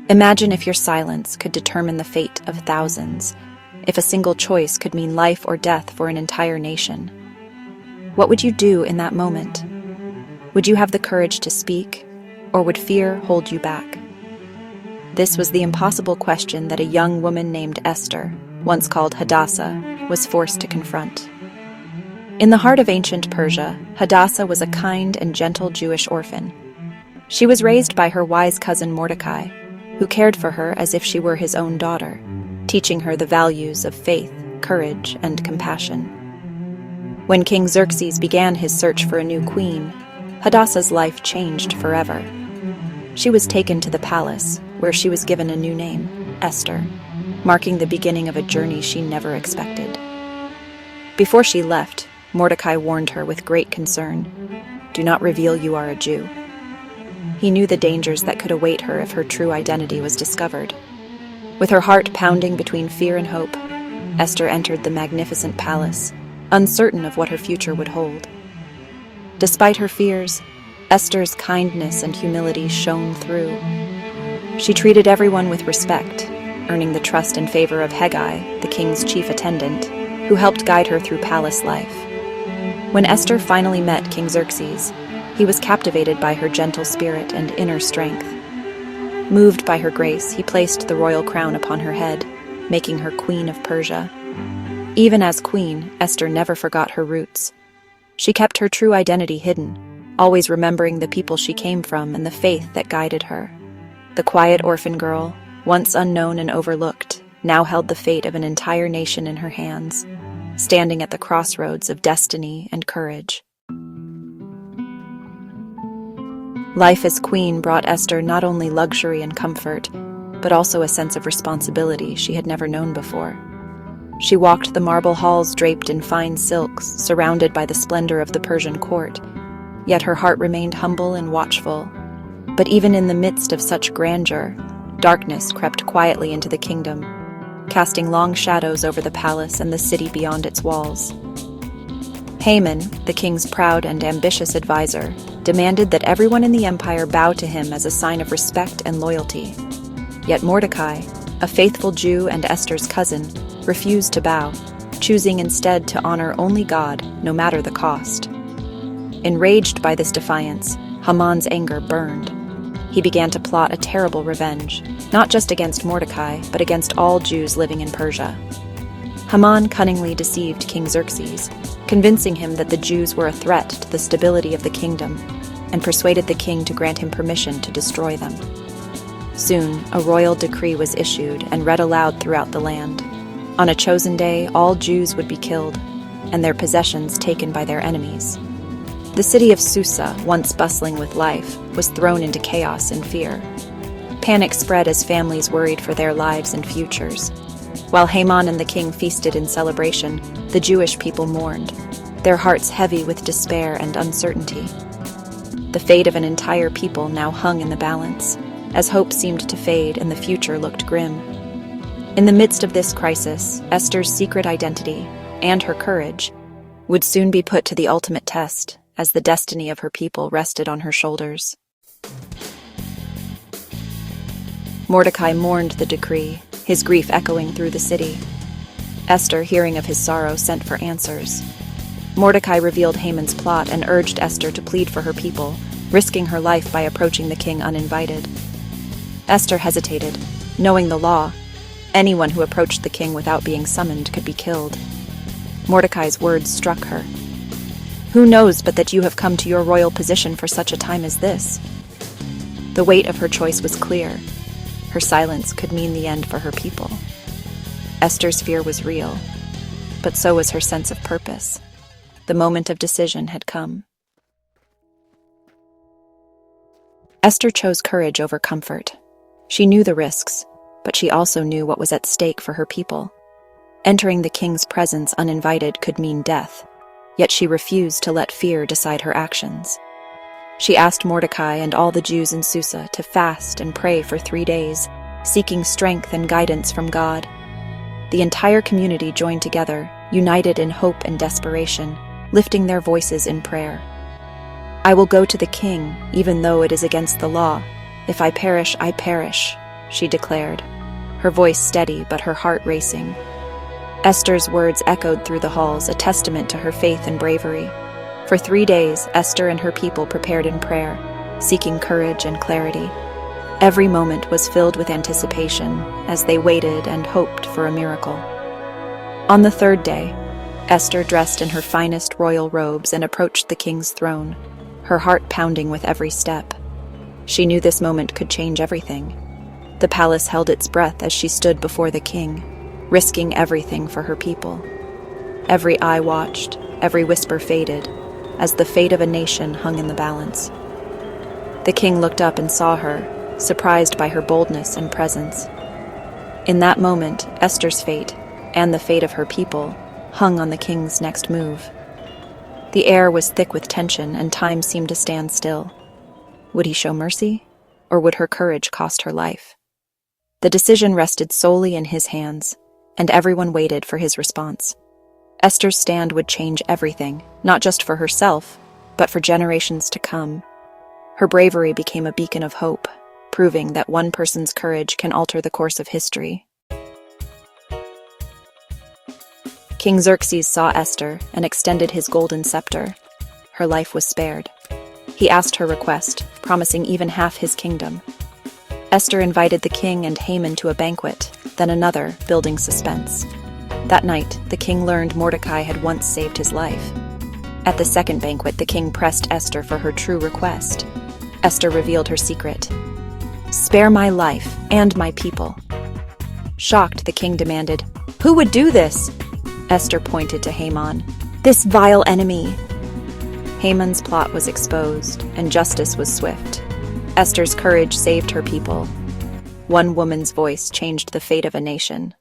Imagine if your silence could determine the fate of thousands, if a single choice could mean life or death for an entire nation. What would you do in that moment? Would you have the courage to speak, or would fear hold you back? This was the impossible question that a young woman named Esther, once called Hadassah, was forced to confront. In the heart of ancient Persia, Hadassah was a kind and gentle Jewish orphan. She was raised by her wise cousin Mordecai, who cared for her as if she were his own daughter, teaching her the values of faith, courage, and compassion. When King Xerxes began his search for a new queen, Hadassah's life changed forever. She was taken to the palace, where she was given a new name, Esther, marking the beginning of a journey she never expected. Before she left, Mordecai warned her with great concern, "Do not reveal you are a Jew." He knew the dangers that could await her if her true identity was discovered. With her heart pounding between fear and hope, Esther entered the magnificent palace, uncertain of what her future would hold. Despite her fears, Esther's kindness and humility shone through. She treated everyone with respect, earning the trust and favor of Hegai, the king's chief attendant, who helped guide her through palace life. When Esther finally met King Xerxes, he was captivated by her gentle spirit and inner strength. Moved by her grace, he placed the royal crown upon her head, making her Queen of Persia. Even as queen, Esther never forgot her roots. She kept her true identity hidden, always remembering the people she came from and the faith that guided her. The quiet orphan girl, once unknown and overlooked, now held the fate of an entire nation in her hands, standing at the crossroads of destiny and courage. Life as queen brought Esther not only luxury and comfort, but also a sense of responsibility she had never known before. She walked the marble halls draped in fine silks, surrounded by the splendor of the Persian court, yet her heart remained humble and watchful. But even in the midst of such grandeur, darkness crept quietly into the kingdom, casting long shadows over the palace and the city beyond its walls. Haman, the king's proud and ambitious advisor, demanded that everyone in the empire bow to him as a sign of respect and loyalty. Yet Mordecai, a faithful Jew and Esther's cousin, refused to bow, choosing instead to honor only God, no matter the cost. Enraged by this defiance, Haman's anger burned. He began to plot a terrible revenge, not just against Mordecai, but against all Jews living in Persia. Haman cunningly deceived King Xerxes, convincing him that the Jews were a threat to the stability of the kingdom, and persuaded the king to grant him permission to destroy them. Soon, a royal decree was issued and read aloud throughout the land. On a chosen day, all Jews would be killed, and their possessions taken by their enemies. The city of Susa, once bustling with life, was thrown into chaos and fear. Panic spread as families worried for their lives and futures. While Haman and the king feasted in celebration, the Jewish people mourned, their hearts heavy with despair and uncertainty. The fate of an entire people now hung in the balance, as hope seemed to fade and the future looked grim. In the midst of this crisis, Esther's secret identity, and her courage, would soon be put to the ultimate test, as the destiny of her people rested on her shoulders. Mordecai mourned the decree, his grief echoing through the city. Esther, hearing of his sorrow, sent for answers. Mordecai revealed Haman's plot and urged Esther to plead for her people, risking her life by approaching the king uninvited. Esther hesitated, knowing the law. Anyone who approached the king without being summoned could be killed. Mordecai's words struck her. "Who knows but that you have come to your royal position for such a time as this?" The weight of her choice was clear. Her silence could mean the end for her people. Esther's fear was real, but so was her sense of purpose. The moment of decision had come. Esther chose courage over comfort. She knew the risks, but she also knew what was at stake for her people. Entering the king's presence uninvited could mean death, yet she refused to let fear decide her actions. She asked Mordecai and all the Jews in Susa to fast and pray for 3 days, seeking strength and guidance from God. The entire community joined together, united in hope and desperation, lifting their voices in prayer. "I will go to the king, even though it is against the law. If I perish, I perish," she declared, her voice steady but her heart racing. Esther's words echoed through the halls, a testament to her faith and bravery. For 3 days, Esther and her people prepared in prayer, seeking courage and clarity. Every moment was filled with anticipation as they waited and hoped for a miracle. On the 3rd day, Esther dressed in her finest royal robes and approached the king's throne, her heart pounding with every step. She knew this moment could change everything. The palace held its breath as she stood before the king, risking everything for her people. Every eye watched, every whisper faded, as the fate of a nation hung in the balance. The king looked up and saw her, surprised by her boldness and presence. In that moment, Esther's fate, and the fate of her people, hung on the king's next move. The air was thick with tension, and time seemed to stand still. Would he show mercy, or would her courage cost her life? The decision rested solely in his hands, and everyone waited for his response. Esther's stand would change everything, not just for herself, but for generations to come. Her bravery became a beacon of hope, proving that one person's courage can alter the course of history. King Xerxes saw Esther and extended his golden scepter. Her life was spared. He asked her request, promising even half his kingdom. Esther invited the king and Haman to a banquet, then another, building suspense. That night, the king learned Mordecai had once saved his life. At the second banquet, the king pressed Esther for her true request. Esther revealed her secret. "Spare my life and my people." Shocked, the king demanded, "Who would do this?" Esther pointed to Haman. "This vile enemy." Haman's plot was exposed, and justice was swift. Esther's courage saved her people. One woman's voice changed the fate of a nation.